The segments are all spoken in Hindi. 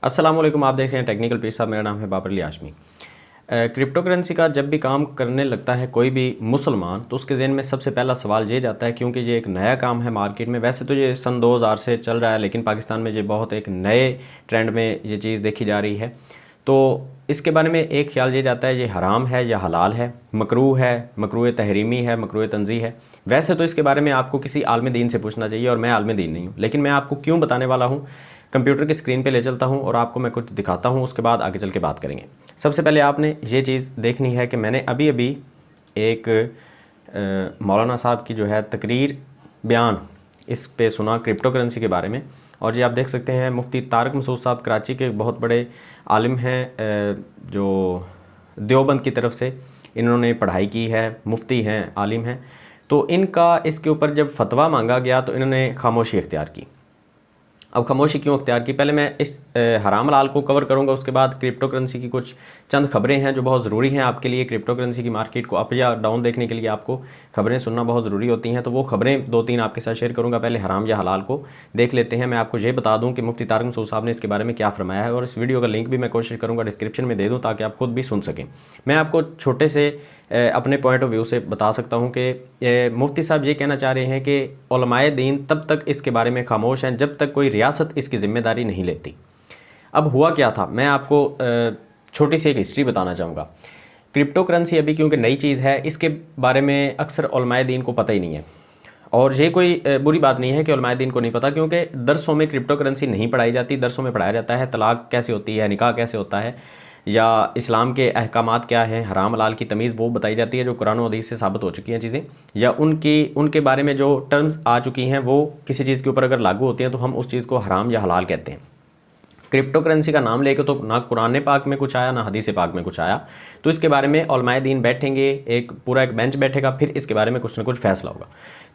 अस्सलाम वालेकुम। आप देख रहे हैं टेक्निकल पीस साहब। मेरा नाम है बाबर अली हाशमी। क्रिप्टो करेंसी का जब भी काम करने लगता है कोई भी मुसलमान, तो उसके ज़हन में सबसे पहला सवाल ये जाता है, क्योंकि ये एक नया काम है मार्केट में। वैसे तो ये सन 2000 से चल रहा है, लेकिन पाकिस्तान में ये बहुत एक नए ट्रेंड में ये चीज़ देखी जा रही है। तो इसके बारे में एक ख्याल ये जाता है ये हराम है या हलाल है, मकरूह है, मकरूह तहरीमी है, मकरूह तंज़ी है। वैसे तो इसके बारे में आपको किसी आलिम दीन से पूछना चाहिए, और मैं आलिम दीन नहीं हूँ, लेकिन मैं आपको क्यों बताने वाला हूँ। कंप्यूटर की स्क्रीन पे ले चलता हूँ और आपको मैं कुछ दिखाता हूँ, उसके बाद आगे चल के बात करेंगे। सबसे पहले आपने ये चीज़ देखनी है कि मैंने अभी अभी एक मौलाना साहब की जो है तकरीर बयान इस पे सुना क्रिप्टो करेंसी के बारे में। और ये आप देख सकते हैं मुफ्ती तारिक मसूद साहब कराची के बहुत बड़े आलिम हैं, जो देवबंद की तरफ से इन्होंने पढ़ाई की है, मुफ्ती हैं, आलिम हैं। तो इनका इसके ऊपर जब फतवा मांगा गया तो इन्होंने खामोशी इख्तियार की। अब खामोशी क्यों अख्तियार की, पहले मैं इस हराम हलाल को कवर करूंगा, उसके बाद क्रिप्टो करेंसी की कुछ चंद खबरें हैं जो बहुत ज़रूरी हैं आपके लिए। क्रिप्टो करेंसी की मार्केट को अप या डाउन देखने के लिए आपको खबरें सुनना बहुत ज़रूरी होती हैं, तो वो खबरें दो तीन आपके साथ शेयर करूंगा। पहले हराम या हलाल को देख लेते हैं। मैं आपको ये बता दूँ कि मुफ्ती तारिक मसूद साहब ने इसके बारे में क्या फरमाया है, और इस वीडियो का लिंक भी मैं कोशिश करूँगा डिस्क्रिप्शन में दे दूँ ताकि आप खुद भी सुन सकें। मैं आपको छोटे से अपने पॉइंट ऑफ व्यू से बता सकता हूँ कि मुफ्ती साहब ये कहना चाह रहे हैं कि उलमाए दीन तब तक इसके बारे में खामोश हैं जब तक कोई रियासत इसकी ज़िम्मेदारी नहीं लेती। अब हुआ क्या था, मैं आपको छोटी सी एक हिस्ट्री बताना चाहूँगा। क्रिप्टो करेंसी अभी क्योंकि नई चीज़ है, इसके बारे में अक्सर उलमाए दीन को पता ही नहीं है। और ये कोई बुरी बात नहीं है कि उलमाए दीन को नहीं पता, क्योंकि दरसों में क्रिप्टो करेंसी नहीं पढ़ाई जाती। दरसों में पढ़ाया जाता है तलाक कैसे होती है, निकाह कैसे होता है, या इस्लाम के अहकामात क्या हैं, हराम हलाल की तमीज़ वो बताई जाती है जो कुरान और हदीस से साबित हो चुकी हैं चीज़ें, या उनके बारे में जो टर्म्स आ चुकी हैं वो किसी चीज़ के ऊपर अगर लागू होती हैं तो हम उस चीज़ को हराम या हलाल कहते हैं। क्रिप्टो करेंसी का नाम लेके तो ना कुरान पाक में कुछ आया ना हदीस पाक में कुछ आया। तो इसके बारे में उलमाए दीन बैठेंगे, एक पूरा एक बेंच बैठेगा, फिर इसके बारे में कुछ ना कुछ फैसला होगा।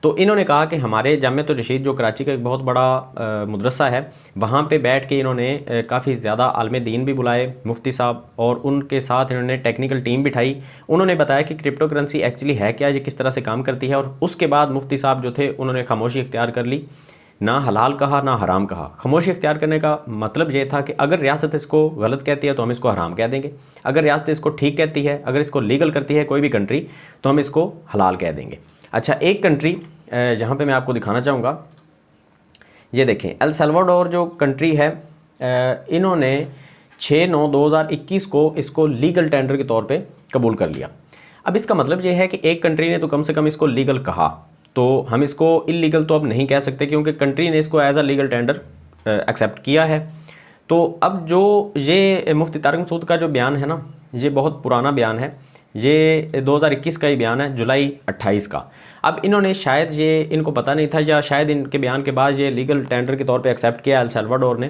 तो इन्होंने कहा कि हमारे जामिया रशीद जो कराची का एक बहुत बड़ा मदरसा है, वहाँ पे बैठ के इन्होंने काफ़ी ज़्यादा आलिम दीन भी बुलाए, मुफ्ती साहब, और उनके साथ इन्होंने टेक्निकल टीम बिठाई। उन्होंने बताया कि क्रिप्टो करेंसी एक्चुअली है क्या, ये किस तरह से काम करती है। और उसके बाद मुफ्ती साहब जो थे उन्होंने खामोशी इख्तियार कर ली, ना हलाल कहा ना हराम कहा। खामोशी इख्तियार करने का मतलब ये था कि अगर रियासत इसको गलत कहती है तो हम इसको हराम कह देंगे, अगर रियासत इसको ठीक कहती है, अगर इसको लीगल करती है कोई भी कंट्री, तो हम इसको हलाल कह देंगे। अच्छा, एक कंट्री जहाँ पे मैं आपको दिखाना चाहूँगा, ये देखें, एल सल्वाडोर जो कंट्री है, इन्होंने 6/9/2021 को इसको लीगल टेंडर के तौर पर कबूल कर लिया। अब इसका मतलब ये है कि एक कंट्री ने तो कम से कम इसको लीगल कहा, तो हम इसको इलीगल तो अब नहीं कह सकते, क्योंकि कंट्री ने इसको as a legal tender accept किया है। तो अब जो ये मुफ्ती तारिक मसूद का जो बयान है ना, ये बहुत पुराना बयान है, ये 2021 का ही बयान है, जुलाई 28 का। अब इन्होंने शायद ये इनको पता नहीं था, या शायद इनके बयान के बाद ये लीगल टेंडर के तौर पे एक्सेप्ट किया एल सल्वाडोर ने,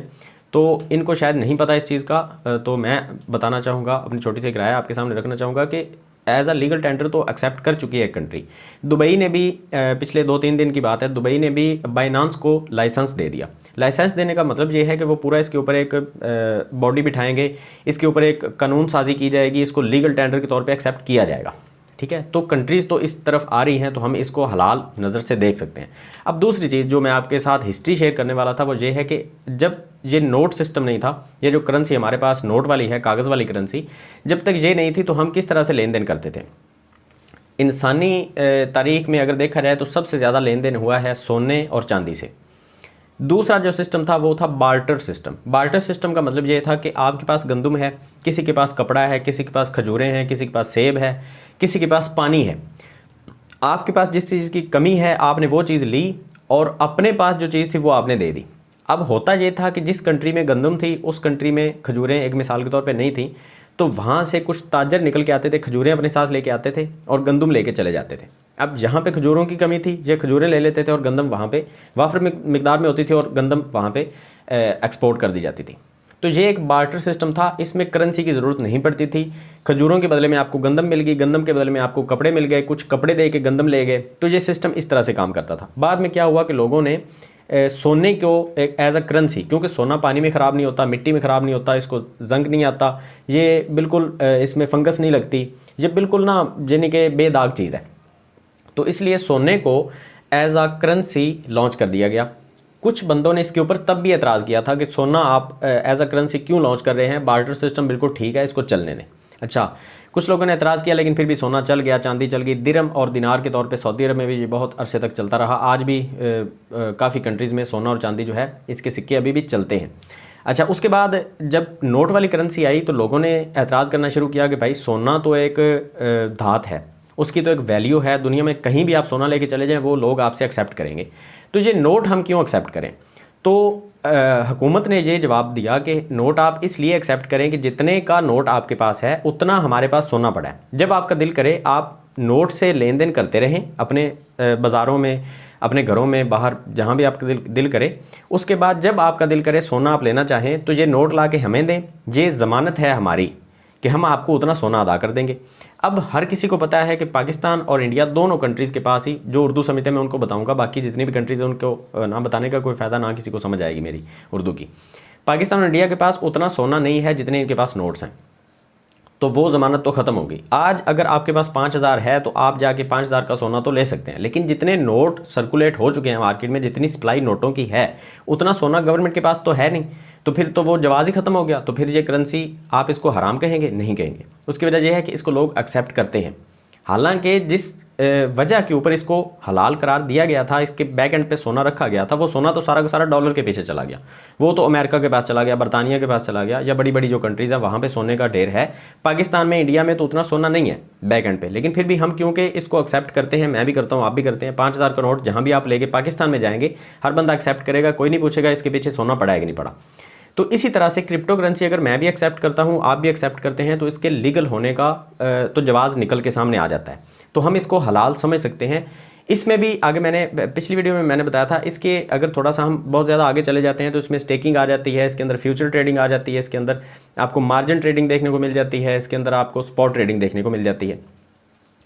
तो इनको शायद नहीं पता इस चीज़ का। तो मैं बताना चाहूँगा, अपनी छोटी सी एक राय आपके सामने रखना चाहूँगा कि एज अ लीगल टेंडर तो एक्सेप्ट कर चुकी है कंट्री। दुबई ने भी पिछले 2-3 दिन की बात है, दुबई ने भी बाइनांस को लाइसेंस दे दिया। लाइसेंस देने का मतलब ये है कि वो पूरा इसके ऊपर एक बॉडी बिठाएंगे, इसके ऊपर एक कानून साजी की जाएगी, इसको लीगल टेंडर के तौर पे एक्सेप्ट किया जाएगा। ठीक है, तो कंट्रीज़ तो इस तरफ आ रही हैं, तो हम इसको हलाल नज़र से देख सकते हैं। अब दूसरी चीज़ जो मैं आपके साथ हिस्ट्री शेयर करने वाला था वो ये है कि जब ये नोट सिस्टम नहीं था, ये जो करेंसी हमारे पास नोट वाली है, कागज़ वाली करेंसी, जब तक ये नहीं थी तो हम किस तरह से लेन देन करते थे। इंसानी तारीख में अगर देखा जाए तो सबसे ज़्यादा लेन देन हुआ है सोने और चांदी से। दूसरा जो सिस्टम था वो था बार्टर सिस्टम। बार्टर सिस्टम का मतलब ये था कि आपके पास गंदम है, किसी के पास कपड़ा है, किसी के पास खजूरें हैं, किसी के पास सेब है, किसी के पास पानी है। आपके पास जिस चीज़ की कमी है आपने वो चीज़ ली, और अपने पास जो चीज़ थी वो आपने दे दी। अब होता ये था कि जिस कंट्री में गंदम थी उस कंट्री में खजूरें एक मिसाल के तौर पे नहीं थी, तो वहाँ से कुछ ताजर निकल के आते थे, खजूरें अपने साथ लेके आते थे और गंदम लेके चले जाते थे। अब जहाँ पे खजूरों की कमी थी ये खजूरें ले लेते थे, और गंदम वहाँ पे वाफर मिकदार में होती थी, और गंदम वहाँ पे एक्सपोर्ट कर दी जाती थी। तो ये एक बार्टर सिस्टम था, इसमें करेंसी की ज़रूरत नहीं पड़ती थी। खजूरों के बदले में आपको गंदम मिल गई, गंदम के बदले में आपको कपड़े मिल गए, कुछ कपड़े दे के गंदम ले गए। तो ये सिस्टम इस तरह से काम करता था। बाद में क्या हुआ कि लोगों ने सोने को एक एज अ करेंसी, क्योंकि सोना पानी में ख़राब नहीं होता, मिट्टी में ख़राब नहीं होता, इसको जंग नहीं आता, ये बिल्कुल इसमें फंगस नहीं लगती, ये बिल्कुल ना यानी कि बेदाग चीज़ है। तो इसलिए सोने को एज अ करेंसी लॉन्च कर दिया गया। कुछ बंदों ने इसके ऊपर तब भी एतराज़ किया था कि सोना आप एज अ करेंसी क्यों लॉन्च कर रहे हैं, बार्टर सिस्टम बिल्कुल ठीक है, इसको चलने दें। अच्छा, कुछ लोगों ने एतराज़ किया, लेकिन फिर भी सोना चल गया, चांदी चल गई। दिरहम और दिनार के तौर पे सऊदी अरब में भी ये बहुत अरसे तक चलता रहा। आज भी काफ़ी कंट्रीज़ में सोना और चांदी जो है इसके सिक्के अभी भी चलते हैं। अच्छा, उसके बाद जब नोट वाली करेंसी आई तो लोगों ने एतराज़ करना शुरू किया कि भाई सोना तो एक धात है, उसकी तो एक वैल्यू है, दुनिया में कहीं भी आप सोना लेके चले जाएं वो लोग आपसे एक्सेप्ट करेंगे, तो ये नोट हम क्यों एक्सेप्ट करें। तो हुकूमत ने ये जवाब दिया कि नोट आप इसलिए एक्सेप्ट करें कि जितने का नोट आपके पास है उतना हमारे पास सोना पड़ा है। जब आपका दिल करे आप नोट से लेन देन करते रहें अपने बाज़ारों में, अपने घरों में, बाहर, जहाँ भी आपका दिल करे। उसके बाद जब आपका दिल करे सोना आप लेना चाहें तो ये नोट ला के हमें दें, ये ज़मानत है हमारी कि हम आपको उतना सोना अदा कर देंगे। अब हर किसी को पता है कि पाकिस्तान और इंडिया दोनों कंट्रीज़ के पास ही, जो उर्दू समझते हैं मैं उनको बताऊंगा, बाकी जितनी भी कंट्रीज़ हैं उनको ना बताने का कोई फ़ायदा, ना किसी को समझ आएगी मेरी उर्दू की। पाकिस्तान और इंडिया के पास उतना सोना नहीं है जितने इनके पास नोट्स हैं, तो वो ज़मानत तो ख़त्म होगी। आज अगर आपके पास 5,000 है तो आप जाके 5,000 का सोना तो ले सकते हैं, लेकिन जितने नोट सर्कुलेट हो चुके हैं मार्केट में, जितनी सप्लाई नोटों की है, उतना सोना गवर्नमेंट के पास तो है नहीं, तो फिर तो वो जवाज़ ही ख़त्म हो गया। तो फिर ये करेंसी आप इसको हराम कहेंगे? नहीं कहेंगे। उसकी वजह यह है कि इसको लोग एक्सेप्ट करते हैं, हालांकि जिस वजह के ऊपर इसको हलाल करार दिया गया था, इसके बैक एंड पे सोना रखा गया था, वो सोना तो सारा का सारा डॉलर के पीछे चला गया। वो तो अमेरिका के पास चला गया, बरतानिया के पास चला गया, या बड़ी बड़ी जो कंट्रीज़ हैं वहाँ पे सोने का ढेर है। पाकिस्तान में, इंडिया में तो उतना सोना नहीं है बैक एंड पे, लेकिन फिर भी हम क्योंकि इसको एक्सेप्ट करते हैं, मैं भी करता हूँ, आप भी करते हैं। 5,000 का नोट जहाँ भी आप लेके पाकिस्तान में जाएंगे, हर बंदा एक्सेप्ट करेगा, कोई नहीं पूछेगा इसके पीछे सोना पड़ा है कि नहीं पड़ा। तो इसी तरह से क्रिप्टो करेंसी अगर मैं भी एक्सेप्ट करता हूँ, आप भी एक्सेप्ट करते हैं, तो इसके लीगल होने का तो जवाज़ निकल के सामने आ जाता है, तो हम इसको हलाल समझ सकते हैं। इसमें भी आगे मैंने पिछली वीडियो में मैंने बताया था, इसके अगर थोड़ा सा हम बहुत ज़्यादा आगे चले जाते हैं तो इसमें स्टेकिंग आ जाती है, इसके अंदर फ्यूचर ट्रेडिंग आ जाती है, इसके अंदर आपको मार्जिन ट्रेडिंग देखने को मिल जाती है, इसके अंदर आपको स्पॉट ट्रेडिंग देखने को मिल जाती है।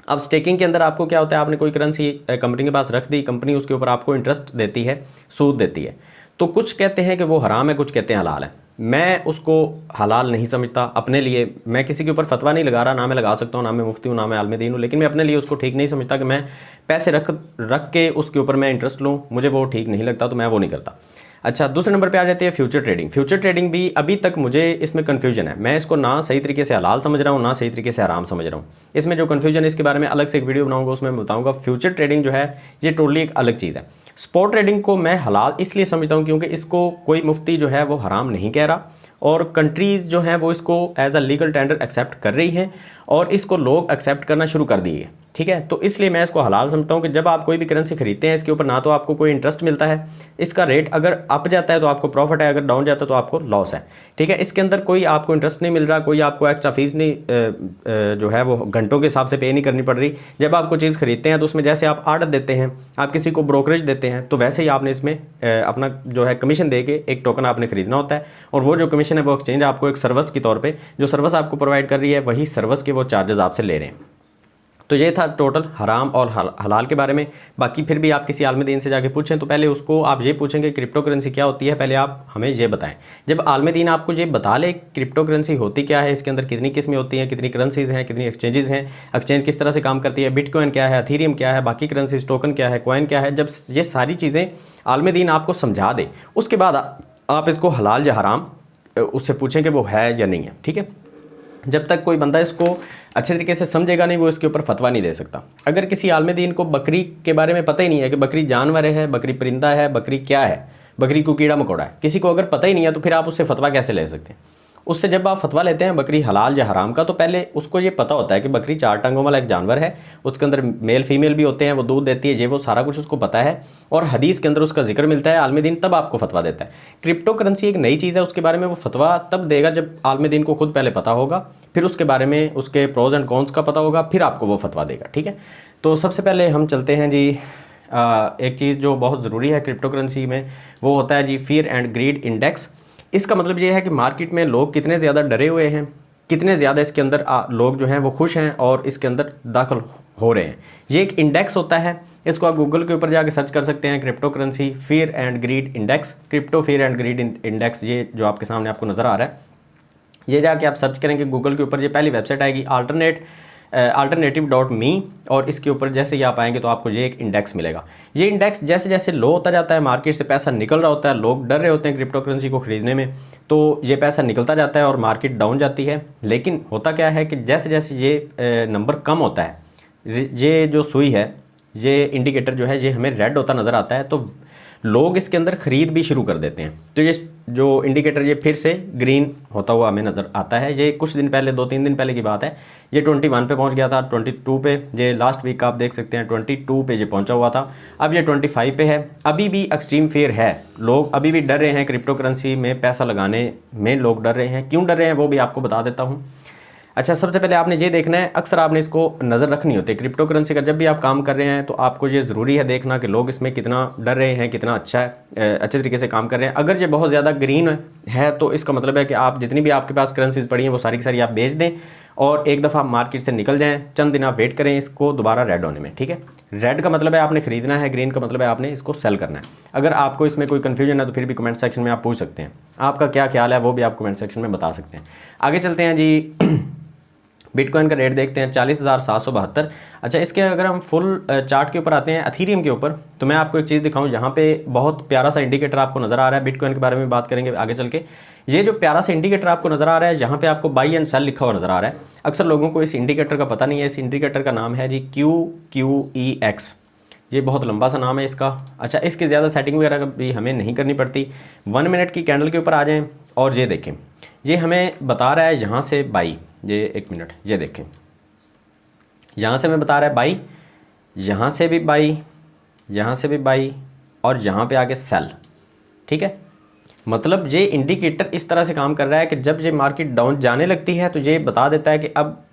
अब स्टेकिंग के अंदर आपको क्या होता है, आपने कोई करेंसी कंपनी के पास रख दी, कंपनी उसके ऊपर आपको इंटरेस्ट देती है, सूद देती है। तो कुछ कहते हैं कि वो हराम है, कुछ कहते हैं हलाल है। मैं उसको हलाल नहीं समझता अपने लिए। मैं किसी के ऊपर फतवा नहीं लगा रहा, ना मैं लगा सकता हूँ, ना मैं मुफ्ती हूँ, ना मैं आलिम दीन हूँ, लेकिन मैं अपने लिए उसको ठीक नहीं समझता कि मैं पैसे रख के उसके ऊपर मैं इंटरेस्ट लूँ, मुझे वो ठीक नहीं लगता, तो मैं वो नहीं करता। अच्छा, दूसरे नंबर पे आ जाती है फ्यूचर ट्रेडिंग। फ्यूचर ट्रेडिंग भी अभी तक मुझे इसमें कन्फ्यूजन है, मैं इसको ना सही तरीके से हलाल समझ रहा हूँ, ना सही तरीके से हराम समझ रहा हूँ। इसमें जो कन्फ्यूजन है इसके बारे में अलग से एक वीडियो बनाऊंगा, उसमें मैं बताऊंगा। फ्यूचर ट्रेडिंग जो है ये टोटली एक अलग चीज़ है। स्पॉट ट्रेडिंग को मैं हलाल इसलिए समझता हूँ क्योंकि इसको कोई मुफ्ती जो है वो हराम नहीं कह रहा, और कंट्रीज़ जो हैं वो इसको as a legal tender accept कर रही हैं, और इसको लोग एक्सेप्ट करना शुरू कर दिए। ठीक है, तो इसलिए मैं इसको हलाल समझता हूँ कि जब आप कोई भी करेंसी खरीदते हैं, इसके ऊपर ना तो आपको कोई इंटरेस्ट मिलता है, इसका रेट अगर अप जाता है तो आपको प्रॉफिट है, अगर डाउन जाता है तो आपको लॉस है। ठीक है, इसके अंदर कोई आपको इंटरेस्ट नहीं मिल रहा, कोई आपको एक्स्ट्रा फीस नहीं जो है वो घंटों के हिसाब से पे नहीं करनी पड़ रही। जब आपको चीज़ खरीदते हैं तो उसमें जैसे आप आर्डर देते हैं, आप किसी को ब्रोकरेज देते हैं, तो वैसे ही आपने इसमें अपना जो है कमीशन दे के एक टोकन आपने खरीदना होता है, और वो जो कमीशन है वो एक्सचेंज आपको एक सर्विस के तौर पे, जो सर्विस आपको प्रोवाइड कर रही है वही सर्विस के वो चार्जेस आपसे ले रहे हैं। तो ये था टोटल हराम और हलाल के बारे में। बाकी फिर भी आप किसी आलिम दीन से जाके पूछें तो पहले उसको आप ये पूछेंगे क्रिप्टो करेंसी क्या होती है, पहले आप हमें ये बताएं। जब आलिम दीन आपको ये बता ले क्रिप्टो करेंसी होती क्या है, इसके अंदर कितनी किस्में होती हैं, कितनी करेंसीज़ हैं, कितनी एक्सचेंजेस हैं, एक्सचेंज किस तरह से काम करती है, बिटकॉइन क्या है, एथेरियम क्या है, बाकी करेंसीज, टोकन क्या है, कॉइन क्या है, जब ये सारी चीज़ें आलिम दीन आपको समझा दे, उसके बाद आप इसको हलाल या हराम उससे पूछें कि वो है या नहीं है। ठीक है, जब तक कोई बंदा इसको अच्छे तरीके से समझेगा नहीं, वो इसके ऊपर फतवा नहीं दे सकता। अगर किसी आलिम दीन को बकरी के बारे में पता ही नहीं है कि बकरी जानवर है, बकरी परिंदा है, बकरी क्या है, बकरी को कीड़ा मकोड़ा है, किसी को अगर पता ही नहीं है, तो फिर आप उससे फतवा कैसे ले सकते हैं। उससे जब आप फतवा लेते हैं बकरी हलाल या हराम का, तो पहले उसको ये पता होता है कि बकरी 4 टांगों वाला एक जानवर है, उसके अंदर मेल फीमेल भी होते हैं, वो दूध देती है, ये वो सारा कुछ उसको पता है, और हदीस के अंदर उसका जिक्र मिलता है। आलिम दीन तब आपको फतवा देता है। क्रिप्टो करेंसी एक नई चीज़ है, उसके बारे में वो फतवा तब देगा जब आलिम दीन को खुद पहले पता होगा, फिर उसके बारे में उसके प्रोज एंड कॉन्स का पता होगा, फिर आपको वो फतवा देगा। ठीक है, तो सबसे पहले हम चलते हैं जी, एक चीज़ जो बहुत ज़रूरी है क्रिप्टो करेंसी में, वो होता है जी फियर एंड ग्रीड इंडेक्स। इसका मतलब ये है कि मार्केट में लोग कितने ज़्यादा डरे हुए हैं, कितने ज़्यादा इसके अंदर लोग जो हैं वो खुश हैं और इसके अंदर दाखिल हो रहे हैं। ये एक इंडेक्स होता है, इसको आप गूगल के ऊपर जाके सर्च कर सकते हैं, crypto currency fear and greed index, crypto fear and greed index, ये जो आपके सामने आपको नज़र आ रहा है, ये जाके आप सर्च करेंगे गूगल के ऊपर, ये पहली वेबसाइट आएगी, अल्टरनेट alternative.me और इसके ऊपर जैसे ही आप आएंगे तो आपको ये एक इंडेक्स मिलेगा। ये इंडेक्स जैसे जैसे लो होता जाता है, मार्केट से पैसा निकल रहा होता है, लोग डर रहे होते हैं क्रिप्टो करेंसी को ख़रीदने में, तो ये पैसा निकलता जाता है और मार्केट डाउन जाती है। लेकिन होता क्या है कि जैसे जैसे ये नंबर कम होता है, ये जो सुई है, ये इंडिकेटर जो है ये हमें रेड होता नज़र आता है, तो लोग इसके अंदर ख़रीद भी शुरू कर देते हैं। तो ये जो इंडिकेटर ये फिर से ग्रीन होता हुआ हमें नज़र आता है। ये कुछ दिन पहले, 2-3 दिन पहले की बात है, ये 21 पे पहुंच गया था, 22 पे, ये लास्ट वीक आप देख सकते हैं 22 पे ये पहुंचा हुआ था, अब ये 25 पे है। अभी भी एक्सट्रीम फेयर है, लोग अभी भी डर रहे हैं क्रिप्टो करेंसी में पैसा लगाने में, लोग डर रहे हैं। क्यों डर रहे हैं वो भी आपको बता देता हूँ। अच्छा, सबसे पहले आपने ये देखना है, अक्सर आपने इसको नज़र रखनी होती है क्रिप्टो करेंसी का, जब भी आप काम कर रहे हैं तो आपको ये ज़रूरी है देखना कि लोग इसमें कितना डर रहे हैं, कितना अच्छा है, अच्छे तरीके से काम कर रहे हैं। अगर ये बहुत ज़्यादा ग्रीन है तो इसका मतलब है कि आप जितनी भी आपके पास करेंसीज पड़ी हैं वो सारी की सारी आप बेच दें और एक दफ़ा मार्केट से निकल जाएँ, चंद दिन आप वेट करें इसको दोबारा रेड होने में। ठीक है, रेड का मतलब है आपने ख़रीदना है, ग्रीन का मतलब है आपने इसको सेल करना है। अगर आपको इसमें कोई कन्फ्यूजन है तो फिर भी कमेंट सेक्शन में आप पूछ सकते हैं, आपका क्या ख्याल है वो भी आप कमेंट सेक्शन में बता सकते हैं। आगे चलते हैं जी, बिटकॉइन का रेट देखते हैं 40,772। अच्छा, इसके अगर हम फुल चार्ट के ऊपर आते हैं, एथेरियम के ऊपर, तो मैं आपको एक चीज़ दिखाऊं, यहाँ पे बहुत प्यारा सा इंडिकेटर आपको नज़र आ रहा है। बिटकॉइन के बारे में बात करेंगे आगे चल के। ये जो प्यारा सा इंडिकेटर आपको नज़र आ रहा है, जहाँ पे आपको बाई एंड सेल लिखा हुआ नज़र आ रहा है, अक्सर लोगों को इस इंडिकेटर का पता नहीं है। इस इंडिकेटर का नाम है जी QQEX। ये बहुत लंबा सा नाम है इसका। अच्छा, इसकी ज़्यादा सेटिंग वगैरह भी हमें नहीं करनी पड़ती। 1 मिनट की कैंडल के ऊपर आ जाएँ और ये देखें, ये हमें बता रहा है यहाँ से बाई, ये 1 मिनट, ये देखें, यहाँ से हमें बता रहा है बाई, यहाँ से भी बाई, यहाँ से भी बाई और यहाँ पे आके सेल। ठीक है, मतलब ये इंडिकेटर इस तरह से काम कर रहा है कि जब ये मार्केट डाउन जाने लगती है तो ये बता देता है कि अब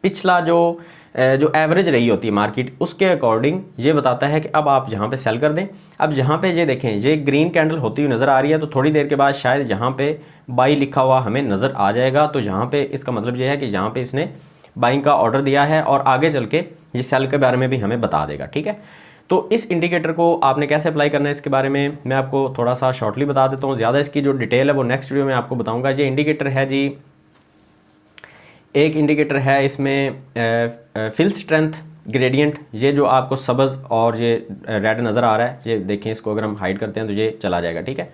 पिछला जो एवरेज रही होती है मार्केट, उसके अकॉर्डिंग ये बताता है कि अब आप यहाँ पे सेल कर दें। अब यहाँ पे ये देखें, ये ग्रीन कैंडल होती हुई नज़र आ रही है, तो थोड़ी देर के बाद शायद यहाँ पे बाई लिखा हुआ हमें नज़र आ जाएगा। तो यहाँ पे इसका मतलब ये है कि यहाँ पे इसने बाइंग का ऑर्डर दिया है और आगे चल के ये सेल के बारे में भी हमें बता देगा। ठीक है, तो इस इंडिकेटर को आपने कैसे अप्लाई करना है इसके बारे में मैं आपको थोड़ा सा शॉर्टली बता देता हूँ। ज़्यादा इसकी जो डिटेल है वो नेक्स्ट वीडियो में आपको बताऊँगा। ये इंडिकेटर है जी, एक इंडिकेटर है इसमें फिल स्ट्रेंथ ग्रेडियंट, ये जो आपको सब्ज़ और ये रेड नज़र आ रहा है, ये देखें, इसको अगर हम हाइड करते हैं तो ये चला जाएगा। ठीक है,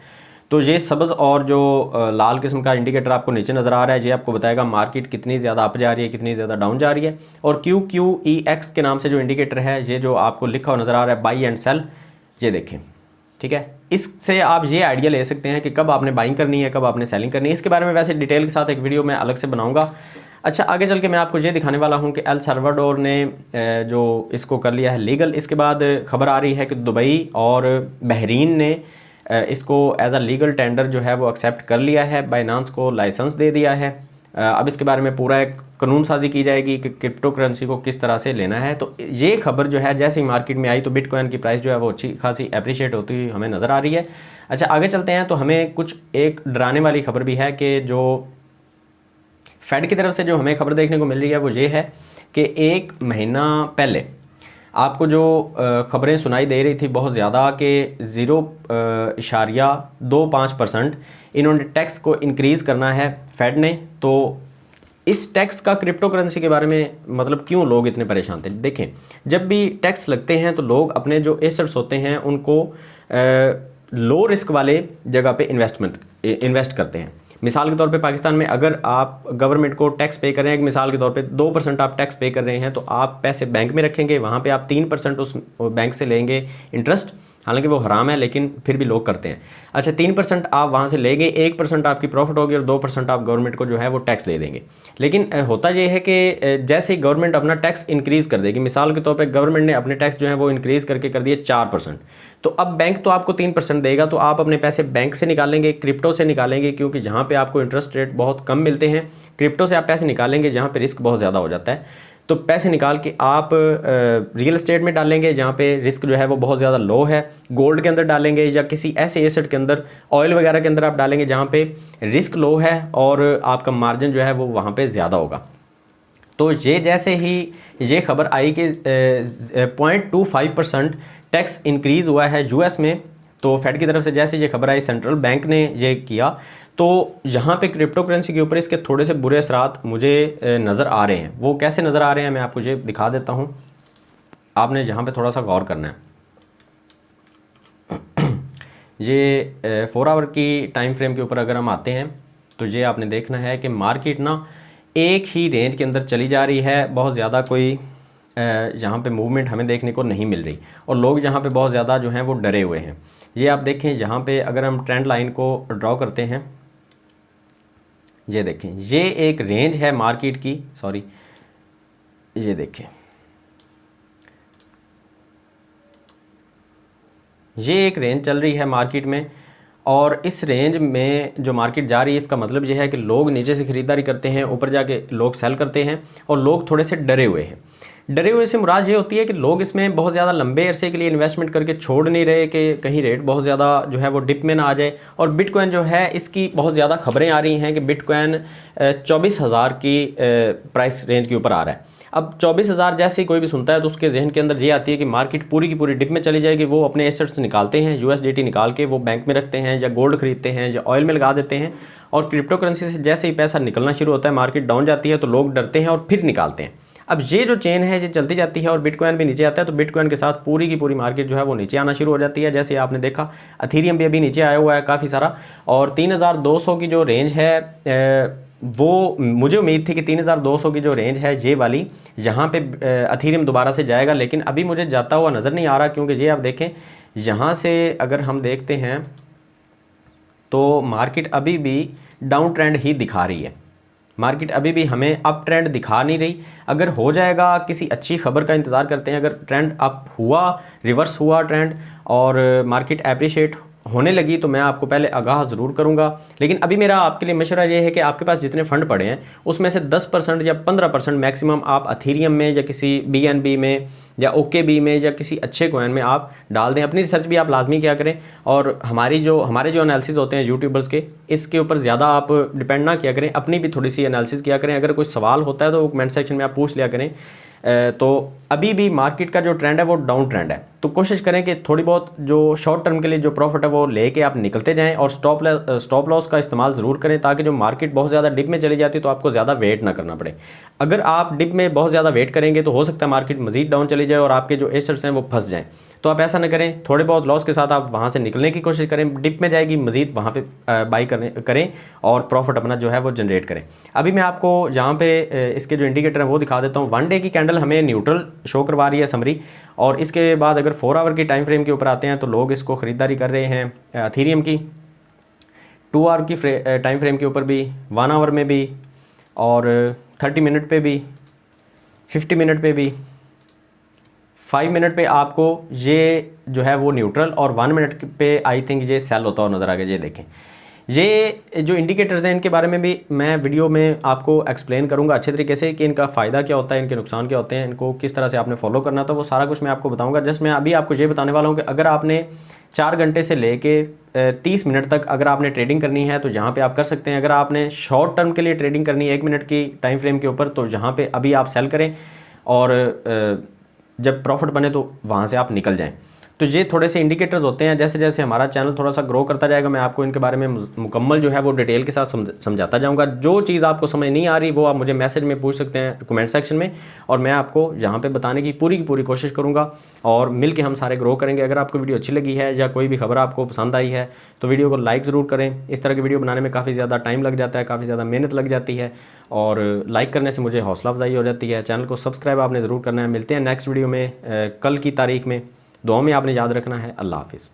तो ये सब्ज़ और जो लाल किस्म का इंडिकेटर आपको नीचे नज़र आ रहा है, ये आपको बताएगा मार्केट कितनी ज़्यादा अप जा रही है, कितनी ज़्यादा डाउन जा रही है। और QQEX के नाम से जो इंडिकेटर है, ये जो आपको लिखा हुआ नज़र आ रहा है बाई एंड सेल, ये देखें। ठीक है, इससे आप ये आइडिया ले सकते हैं कि कब आपने बाइंग करनी है, कब आपने सेलिंग करनी है। इसके बारे में वैसे डिटेल के साथ एक वीडियो मैं अलग से बनाऊँगा। अच्छा, आगे चल के मैं आपको ये दिखाने वाला हूँ कि एल साल्वाडोर ने जो इसको कर लिया है लीगल। इसके बाद खबर आ रही है कि दुबई और बहरीन ने इसको एज अ लीगल टेंडर जो है वो एक्सेप्ट कर लिया है, बाइनांस को लाइसेंस दे दिया है। अब इसके बारे में पूरा एक कानून साजी की जाएगी कि क्रिप्टो करेंसी को किस तरह से लेना है। तो ये खबर जो है जैसे ही मार्केट में आई तो बिटकॉइन की प्राइस जो है वो अच्छी खासी अप्रिशिएट होती हुई हमें नज़र आ रही है। अच्छा, आगे चलते हैं तो हमें कुछ एक डराने वाली खबर भी है कि जो फेड की तरफ से जो हमें खबर देखने को मिल रही है वो ये है कि 1 महीना पहले आपको जो खबरें सुनाई दे रही थी बहुत ज़्यादा कि 0.25% इन्होंने टैक्स को इंक्रीज़ करना है फेड ने। तो इस टैक्स का क्रिप्टो करेंसी के बारे में मतलब क्यों लोग इतने परेशान थे? देखें, जब भी टैक्स लगते हैं तो लोग अपने जो एसेट्स होते हैं उनको लो रिस्क वाले जगह पे इन्वेस्ट करते हैं। मिसाल के तौर पे पाकिस्तान में अगर आप गवर्नमेंट को टैक्स पे कर रहे हैं, मिसाल के तौर पे 2% आप टैक्स पे कर रहे हैं, तो आप पैसे बैंक में रखेंगे, वहाँ पे आप 3% उस बैंक से लेंगे इंटरेस्ट, हालांकि वो हराम है लेकिन फिर भी लोग करते हैं। अच्छा, 3% आप वहाँ से लेंगे, 1% आपकी प्रॉफिट होगी और 2% आप गवर्नमेंट को जो है वो टैक्स दे देंगे। लेकिन होता ये है कि जैसे ही गवर्नमेंट अपना टैक्स इंक्रीज़ कर देगी, मिसाल के तौर पर गवर्नमेंट ने अपने टैक्स जो है वो इंक्रीज़ करके कर दिए 4%, तो अब बैंक तो आपको 3% देगा, तो आप अपने पैसे बैंक से निकालेंगे, क्रिप्टो से निकालेंगे, क्योंकि जहाँ पे आपको इंटरेस्ट रेट बहुत कम मिलते हैं, क्रिप्टो से आप पैसे निकालेंगे जहाँ पे रिस्क बहुत ज़्यादा हो जाता है। तो पैसे निकाल के आप रियल एस्टेट में डालेंगे जहाँ पे रिस्क जो है वो बहुत ज़्यादा लो है, गोल्ड के अंदर डालेंगे या किसी ऐसे एसेट के अंदर, ऑयल वगैरह के अंदर आप डालेंगे जहाँ पे रिस्क लो है और आपका मार्जिन जो है वो वहाँ पे ज़्यादा होगा। तो ये जैसे ही ये खबर आई कि 0.25% टैक्स इंक्रीज़ हुआ है यूएस में, तो फेड की तरफ से जैसे ये खबर आई, सेंट्रल बैंक ने ये किया, तो यहाँ पे क्रिप्टो करेंसी के ऊपर इसके थोड़े से बुरे असरात मुझे नज़र आ रहे हैं। वो कैसे नज़र आ रहे हैं मैं आपको ये दिखा देता हूँ, आपने यहाँ पे थोड़ा सा गौर करना है। ये 4 आवर की टाइम फ्रेम के ऊपर अगर हम आते हैं तो ये आपने देखना है कि मार्केट ना एक ही रेंज के अंदर चली जा रही है, बहुत ज़्यादा कोई यहाँ पे मूवमेंट हमें देखने को नहीं मिल रही और लोग यहाँ पे बहुत ज़्यादा जो हैं वो डरे हुए हैं। ये आप देखें, यहाँ पे अगर हम ट्रेंड लाइन को ड्रॉ करते हैं, ये देखें ये एक रेंज है मार्केट की, सॉरी ये देखें ये एक रेंज चल रही है मार्केट में और इस रेंज में जो मार्केट जा रही है इसका मतलब ये है कि लोग नीचे से ख़रीदारी करते हैं, ऊपर जाके लोग सेल करते हैं और लोग थोड़े से डरे हुए हैं। डरे हुए से मुराद ये होती है कि लोग इसमें बहुत ज़्यादा लंबे अरसे के लिए इन्वेस्टमेंट करके छोड़ नहीं रहे कि कहीं रेट बहुत ज़्यादा जो है वो डिप में ना आ जाए। और बिटकॉइन जो है इसकी बहुत ज़्यादा खबरें आ रही हैं कि बिटकॉइन 24,000 की प्राइस रेंज के ऊपर आ रहा है। अब 24,000 जैसे ही कोई भी सुनता है तो उसके जहन के अंदर ये आती है कि मार्केट पूरी की पूरी डिप में चली जाएगी। वो अपने एसेट्स निकालते हैं, USDT निकाल के वो बैंक में रखते हैं या गोल्ड खरीदते हैं या ऑयल में लगा देते हैं और क्रिप्टो करेंसी से जैसे ही पैसा निकलना शुरू होता है, मार्केट डाउन जाती है तो लोग डरते हैं और फिर निकालते हैं। अब ये जो चेन है ये चलती जाती है और बिटकॉइन भी नीचे आता है तो बिटकॉइन के साथ पूरी की पूरी मार्केट जो है वो नीचे आना शुरू हो जाती है। जैसे आपने देखा अथीरियम भी अभी नीचे आया हुआ है काफ़ी सारा और 3,200 की जो रेंज है वो मुझे उम्मीद थी कि 3,200 की जो रेंज है ये वाली यहाँ पे अथीरियम दोबारा से जाएगा, लेकिन अभी मुझे जाता हुआ नज़र नहीं आ रहा क्योंकि ये आप देखें यहाँ से अगर हम देखते हैं तो मार्केट अभी भी डाउन ट्रेंड ही दिखा रही है। मार्केट अभी भी हमें अप ट्रेंड दिखा नहीं रही। अगर हो जाएगा, किसी अच्छी खबर का इंतज़ार करते हैं, अगर ट्रेंड अप हुआ, रिवर्स हुआ ट्रेंड और मार्केट एप्रिशिएट होने लगी तो मैं आपको पहले आगाह ज़रूर करूंगा। लेकिन अभी मेरा आपके लिए मशवरा ये है कि आपके पास जितने फ़ंड पड़े हैं उसमें से 10% या 15% मैक्सिमम आप अथीरियम में या किसी BNB में या OKB में या किसी अच्छे कॉइन में आप डाल दें। अपनी रिसर्च भी आप लाजमी किया करें और हमारे जो एनालिसिस होते हैं यूट्यूबर्स के, इसके ऊपर ज़्यादा आप डिपेंड ना किया करें, अपनी भी थोड़ी सी एनालिसिस किया करें। अगर कोई सवाल होता है तो कमेंट सेक्शन में आप पूछ लिया करें। तो अभी भी मार्केट का जो ट्रेंड है वो डाउन ट्रेंड है, तो कोशिश करें कि थोड़ी बहुत जो शॉर्ट टर्म के लिए जो प्रॉफिट है वो लेके आप निकलते जाएं और स्टॉप लॉस का इस्तेमाल ज़रूर करें ताकि जो मार्केट बहुत ज़्यादा डिप में चली जाती है तो आपको ज़्यादा वेट ना करना पड़े। अगर आप डिप में बहुत ज़्यादा वेट करेंगे तो हो सकता है मार्केट मज़ीद डाउन चली जाए और आपके जो एसेट्स हैं वो फंस जाएँ। तो आप ऐसा ना करें, थोड़े बहुत लॉस के साथ आप वहाँ से निकलने की कोशिश करें। डिप में जाएगी मज़ीद वहाँ पे बाई करें और प्रॉफिट अपना जो है वो जनरेट करें। अभी मैं आपको यहाँ पे इसके जो इंडिकेटर हैं वो दिखा देता हूँ। 1 डे की कैंडल हमें न्यूट्रल शो करवा रही है समरी और इसके बाद अगर 4 आवर की टाइम फ्रेम के ऊपर आते हैं तो लोग इसको ख़रीदारी कर रहे हैं अथीरियम की। 2 आवर की टाइम फ्रेम के ऊपर भी, 1 आवर में भी और 30 मिनट पे भी, 50 मिनट पे भी, 5 मिनट पे आपको ये जो है वो न्यूट्रल और 1 मिनट पे आई थिंक ये सेल होता हुआ नज़र आ गया। ये देखें, ये जो इंडिकेटर्स हैं इनके बारे में भी मैं वीडियो में आपको एक्सप्लेन करूंगा अच्छे तरीके से कि इनका फ़ायदा क्या होता है, इनके नुकसान क्या होते हैं, इनको किस तरह से आपने फॉलो करना था, वो सारा कुछ मैं आपको बताऊंगा। जस्ट मैं अभी आपको ये बताने वाला हूं कि अगर आपने 4 घंटे से लेके 30 मिनट तक अगर आपने ट्रेडिंग करनी है तो यहाँ पे आप कर सकते हैं। अगर आपने शॉर्ट टर्म के लिए ट्रेडिंग करनी है 1 मिनट की टाइम फ्रेम के ऊपर तो यहाँ पर अभी आप सेल करें और जब प्रॉफिट बने तो वहाँ से आप निकल जाएँ। तो ये थोड़े से इंडिकेटर्स होते हैं। जैसे जैसे हमारा चैनल थोड़ा सा ग्रो करता जाएगा मैं आपको इनके बारे में मुकम्मल जो है वो डिटेल के साथ समझाता जाऊंगा। जो चीज़ आपको समझ नहीं आ रही वो आप मुझे मैसेज में पूछ सकते हैं कमेंट सेक्शन में और मैं आपको यहाँ पे बताने की पूरी कोशिश करूँगा और मिल के हम सारे ग्रो करेंगे। अगर आपको वीडियो अच्छी लगी है या कोई भी खबर आपको पसंद आई है तो वीडियो को लाइक ज़रूर करें। इस तरह की वीडियो बनाने में काफ़ी ज़्यादा टाइम लग जाता है, काफ़ी ज़्यादा मेहनत लग जाती है और लाइक करने से मुझे हौसला अफजाई हो जाती है। चैनल को सब्सक्राइब आपने ज़रूर करना है। मिलते हैं नेक्स्ट वीडियो में कल की तारीख में। दुआ में आपने याद रखना है। अल्लाह हाफिज़।